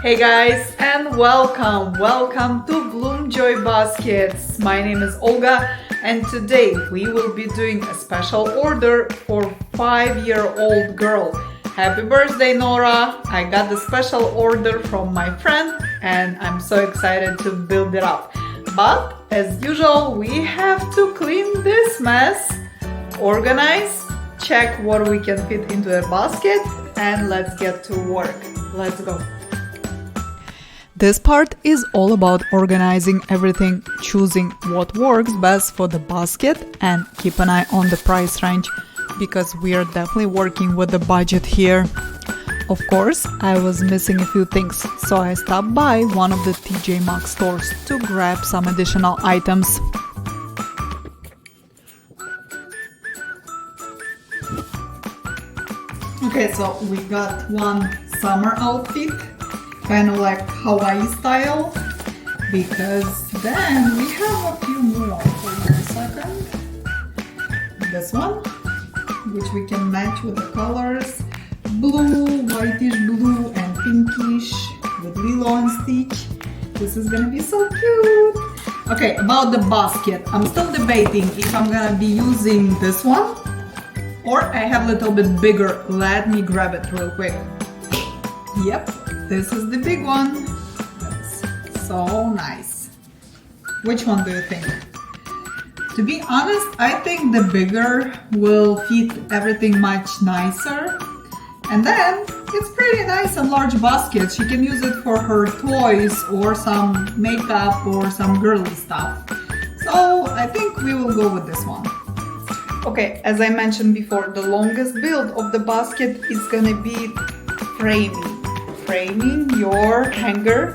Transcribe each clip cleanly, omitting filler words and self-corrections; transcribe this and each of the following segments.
Hey guys, and welcome to Bloom Joy Baskets. My name is Olga, and today we will be doing a special order for 5-year-old girl. Happy birthday, Nora! I got the special order from my friend and I'm so excited to build it up. But as usual, we have to clean this mess, organize, check what we can fit into a basket, and let's get to work. Let's go. This part is all about organizing everything, choosing what works best for the basket, and keep an eye on the price range because we are definitely working with the budget here. Of course, I was missing a few things, so I stopped by one of the TJ Maxx stores to grab some additional items. Okay, so we got one summer outfit, kind of like Hawaii style, because then we have a few more. Hold on a second. This one, which we can match with the colors blue, whitish blue, and pinkish with Lilo and Stitch. This is gonna be so cute. Okay, about the basket, I'm still debating if I'm gonna be using this one or I have a little bit bigger. Let me grab it real quick. Yep, this is the big one. That's so nice. Which one do you think? To be honest, I think the bigger will fit everything much nicer. And then it's pretty nice and large basket. She can use it for her toys or some makeup or some girly stuff. So I think we will go with this one. Okay, as I mentioned before, the longest build of the basket is gonna be framing your hanger,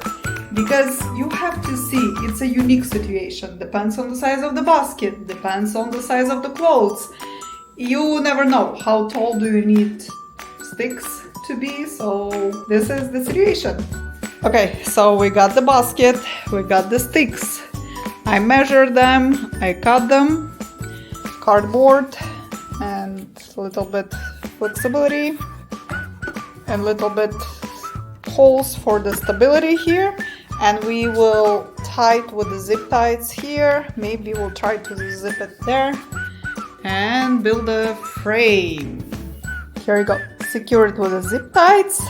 because you have to see it's a unique situation. Depends on the size of the basket, depends on the size of the clothes. You never know how tall do you need sticks to be, so this is the situation. Okay, so we got the basket, we got the sticks. I measured them, I cut them, cardboard and a little bit flexibility and little bit holes for the stability here, and we will tie it with the zip ties here. Maybe we'll try to zip it there and build a frame. Here we go. Secure it with the zip ties.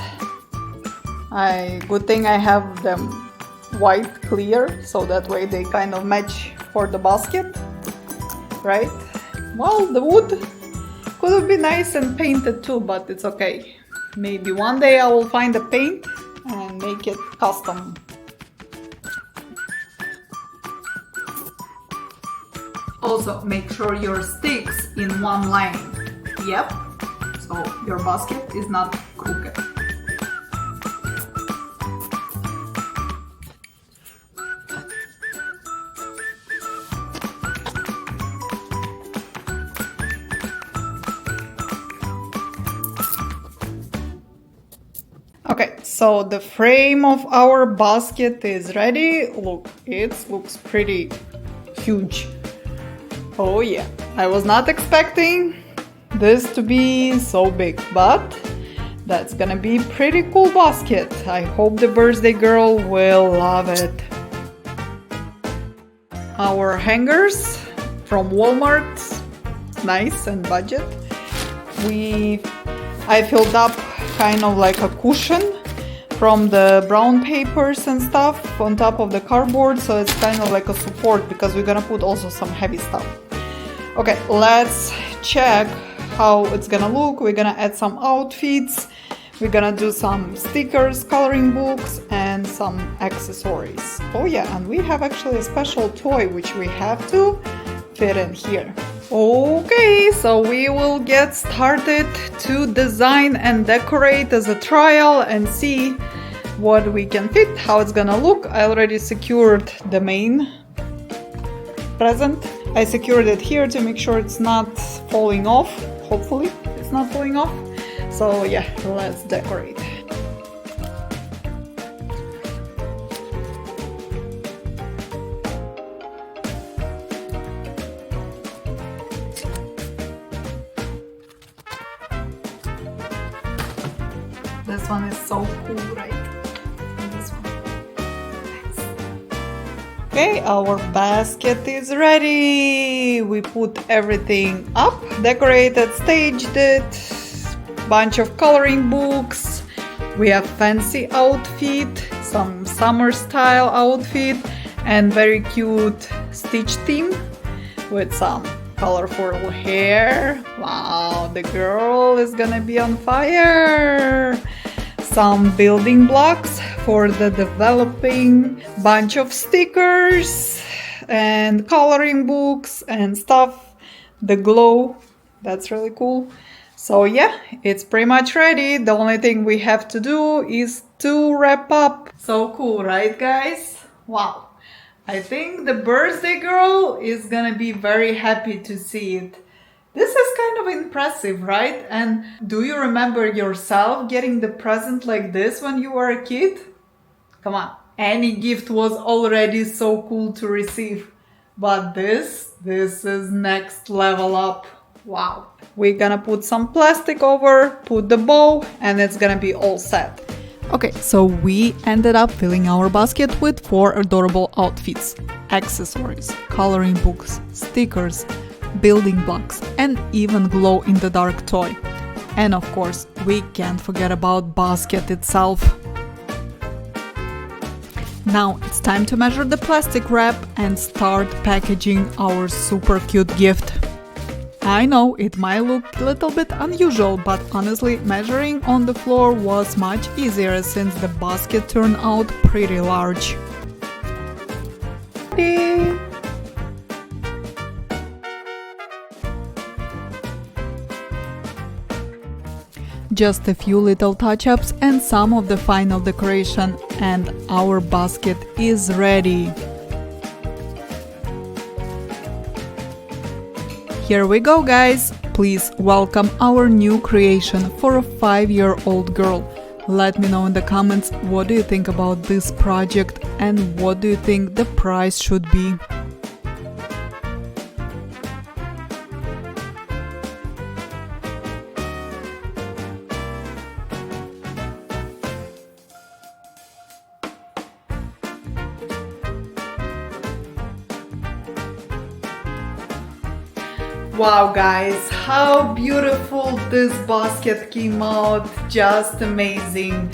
Good thing I have them white clear, so that way they kind of match for the basket, right? Well, the wood could have been nice and painted too, but it's okay. Maybe one day I will find the paint and make it custom. Also, make sure your sticks in one line. Yep. So your basket is not crooked. Okay, so the frame of our basket is ready. Look, it looks pretty huge. Oh yeah, I was not expecting this to be so big, but that's gonna be pretty cool basket. I hope the birthday girl will love it. Our hangers from Walmart, nice and budget. I filled up kind of like a cushion from the brown papers and stuff on top of the cardboard, so it's kind of like a support because we're gonna put also some heavy stuff. Okay, let's check how it's gonna look. We're gonna add some outfits, we're gonna do some stickers, coloring books, and some accessories. Oh yeah, and we have actually a special toy which we have to fit in here. Okay, so we will get started to design and decorate as a trial and see what we can fit, how it's gonna look. I already secured the main present. I secured it here to make sure it's not falling off. Hopefully it's not falling off. So yeah, let's decorate. This one is so cool, right? Okay, our basket is ready. We put everything up, decorated, staged it, bunch of coloring books. We have fancy outfit, some summer style outfit, and very cute stitch theme with some colorful hair. Wow, the girl is gonna be on fire. Some building blocks for the developing, bunch of stickers and coloring books and stuff. The glow, that's really cool. So yeah, it's pretty much ready. The only thing we have to do is to wrap up. So cool, right guys? Wow. I think the birthday girl is gonna be very happy to see it. This is kind of impressive, right? And do you remember yourself getting the present like this when you were a kid? Come on, any gift was already so cool to receive. But this is next level up. Wow. We're gonna put some plastic over, put the bow, and it's gonna be all set. Okay, so we ended up filling our basket with 4 adorable outfits, accessories, coloring books, stickers, building blocks, and even glow-in-the-dark toy. And of course, we can't forget about basket itself. Now it's time to measure the plastic wrap and start packaging our super cute gift. I know it might look a little bit unusual, but honestly, measuring on the floor was much easier since the basket turned out pretty large. Just a few little touch-ups and some of the final decoration, and our basket is ready. Here we go, guys! Please welcome our new creation for a 5-year-old girl. Let me know in the comments what do you think about this project and what do you think the price should be. Wow guys, how beautiful this basket came out, just amazing.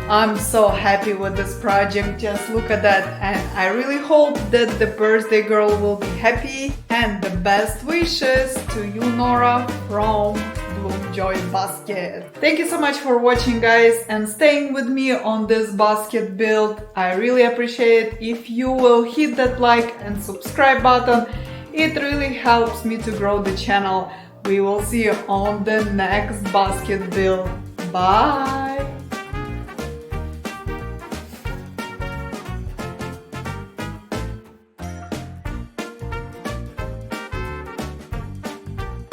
I'm so happy with this project, just look at that, and I really hope that the birthday girl will be happy, and the best wishes to you, Nora, from Bloom Joy Basket. Thank you so much for watching guys and staying with me on this basket build. I really appreciate it if you will hit that like and subscribe button. It really helps me to grow the channel. We will see you on the next basket build. Bye!